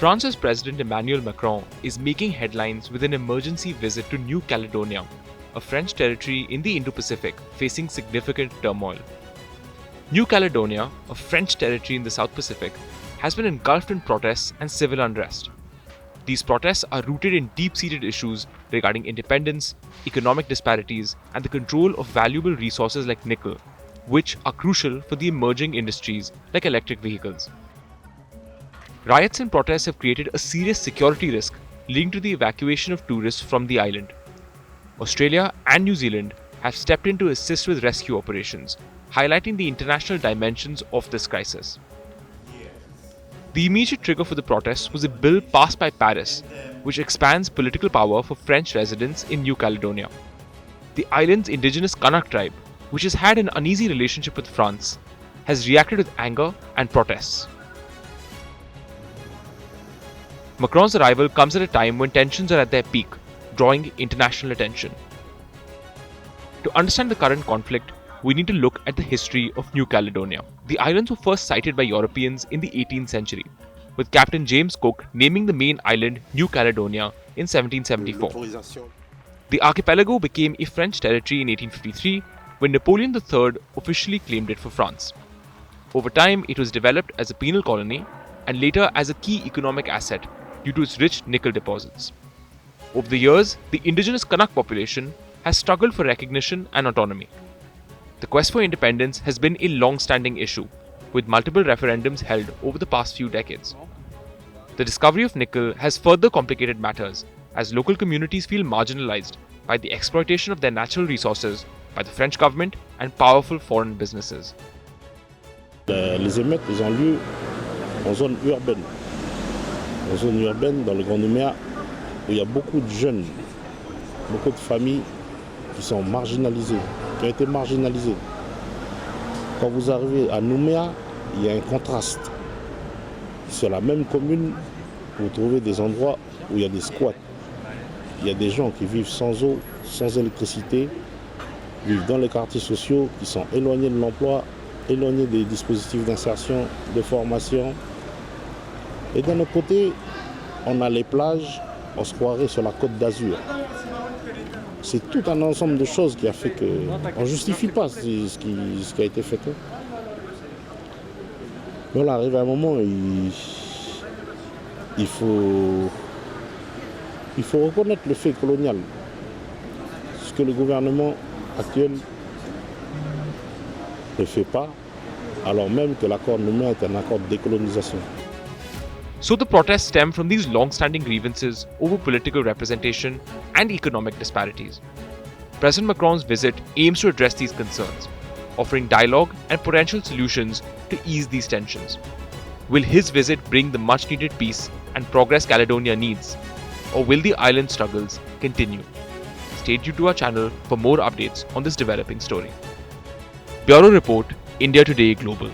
France's President Emmanuel Macron is making headlines with an emergency visit to New Caledonia, a French territory in the Indo-Pacific facing significant turmoil. New Caledonia, a French territory in the South Pacific, has been engulfed in protests and civil unrest. These protests are rooted in deep-seated issues regarding independence, economic disparities, and the control of valuable resources like nickel, which are crucial for the emerging industries like electric vehicles. Riots and protests have created a serious security risk leading to the evacuation of tourists from the island. Australia and New Zealand have stepped in to assist with rescue operations, highlighting the international dimensions of this crisis. The immediate trigger for the protests was a bill passed by Paris, which expands political power for French residents in New Caledonia. The island's indigenous Kanak tribe, which has had an uneasy relationship with France, has reacted with anger and protests. Macron's arrival comes at a time when tensions are at their peak, drawing international attention. To understand the current conflict, we need to look at the history of New Caledonia. The islands were first sighted by Europeans in the 18th century, with Captain James Cook naming the main island New Caledonia in 1774. The archipelago became a French territory in 1853 when Napoleon III officially claimed it for France. Over time, it was developed as a penal colony and later as a key economic asset due to its rich nickel deposits. Over the years, the indigenous Kanak population has struggled for recognition and autonomy. The quest for independence has been a long-standing issue, with multiple referendums held over the past few decades. The discovery of nickel has further complicated matters, as local communities feel marginalized by the exploitation of their natural resources by the French government and powerful foreign businesses. Les émeutes ont lieu en zone urbaine. En zone urbaine, dans le Grand Nouméa, où il y a beaucoup de jeunes, beaucoup de familles qui sont marginalisées, qui ont été marginalisées. Quand vous arrivez à Nouméa, il y a un contraste. Sur la même commune, vous trouvez des endroits où il y a des squats. Il y a des gens qui vivent sans eau, sans électricité, vivent dans les quartiers sociaux, qui sont éloignés de l'emploi, éloignés des dispositifs d'insertion, de formation. Et d'un autre côté, on a les plages, on se croirait sur la côte d'Azur. C'est tout un ensemble de choses qui a fait qu'on ne justifie pas ce qui a été fait. Mais on arrive à un moment où il faut reconnaître le fait colonial. Ce que le gouvernement actuel ne fait pas, alors même que l'accord Nouméa est un accord de décolonisation. So the protests stem from these long-standing grievances over political representation and economic disparities. President Macron's visit aims to address these concerns, offering dialogue and potential solutions to ease these tensions. Will his visit bring the much-needed peace and progress Caledonia needs, or will the island struggles continue? Stay tuned to our channel for more updates on this developing story. Bureau Report, India Today Global.